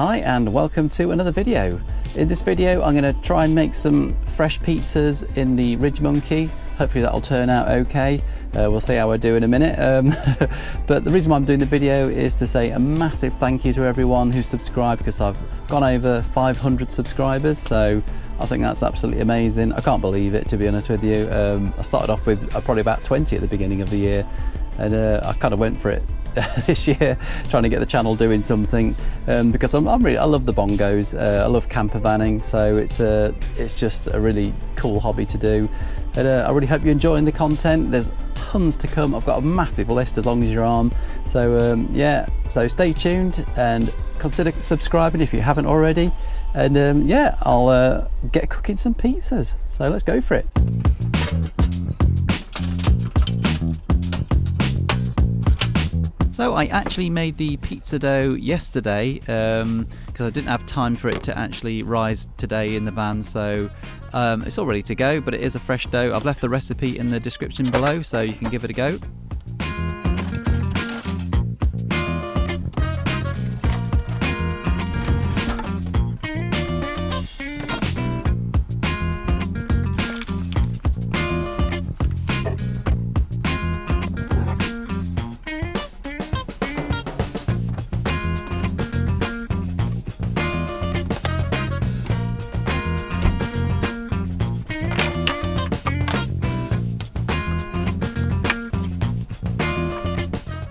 Hi and welcome to another video. In this video I'm going to try and make some fresh pizzas in the RidgeMonkey. Hopefully that'll turn out okay. We'll see how I do in a minute. But the reason why I'm doing the video is to say a massive thank you to everyone who's subscribed, because I've gone over 500 subscribers, so I think that's absolutely amazing. I can't believe it, to be honest with you. I started off with probably about 20 at the beginning of the year, and I kind of went for it this year, trying to get the channel doing something, because I love the bongos. I love campervanning, so it's just a really cool hobby to do, and I really hope you're enjoying the content. There's tons to come. I've got a massive list as long as your arm, so yeah, so stay tuned and consider subscribing if you haven't already, and yeah, I'll get cooking some pizzas, so let's go for it. So I actually made the pizza dough yesterday because I didn't have time for it to actually rise today in the van, so it's all ready to go, but it is a fresh dough. I've left the recipe in the description below so you can give it a go.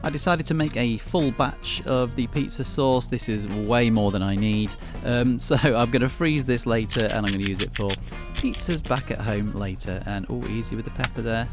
I decided to make a full batch of the pizza sauce. This is way more than I need, so I'm going to freeze this later and I'm going to use it for pizzas back at home later. And oh, easy with the pepper there.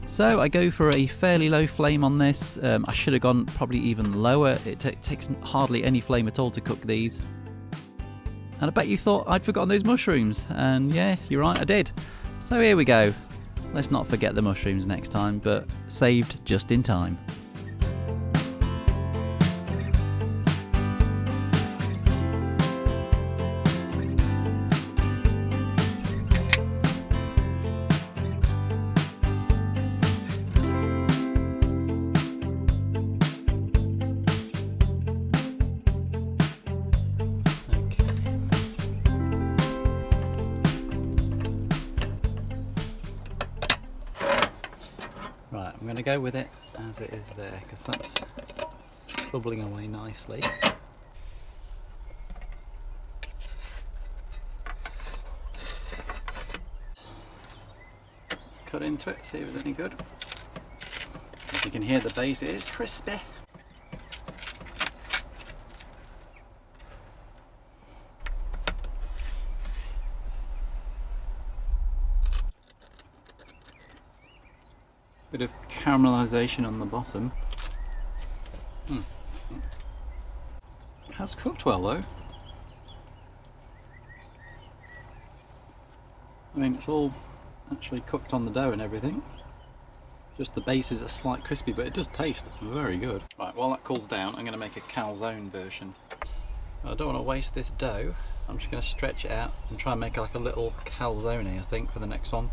So I go for a fairly low flame on this. I should have gone probably even lower. It takes hardly any flame at all to cook these. And I bet you thought I'd forgotten those mushrooms, and yeah, you're right, I did. So here we go. Let's not forget the mushrooms next time, but saved just in time. Right, I'm going to go with it as it is there, because that's bubbling away nicely. Let's cut into it, see if it's any good. As you can hear, the base is crispy. Bit of caramelisation on the bottom. Has cooked well though. I mean, it's all actually cooked on the dough and everything. Just the base is a slight crispy, but it does taste very good. Right, while that cools down, I'm going to make a calzone version. I don't want to waste this dough. I'm just going to stretch it out and try and make like a little calzone, I think, for the next one.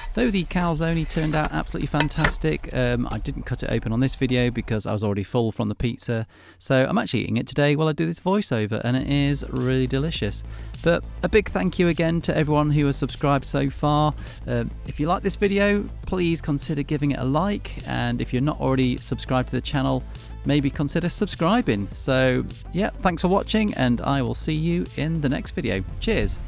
So the calzone turned out absolutely fantastic. I didn't cut it open on this video because I was already full from the pizza. So I'm actually eating it today while I do this voiceover, and it is really delicious. But a big thank you again to everyone who has subscribed so far. If you like this video, please consider giving it a like. And if you're not already subscribed to the channel, maybe consider subscribing. So yeah, thanks for watching, and I will see you in the next video. Cheers.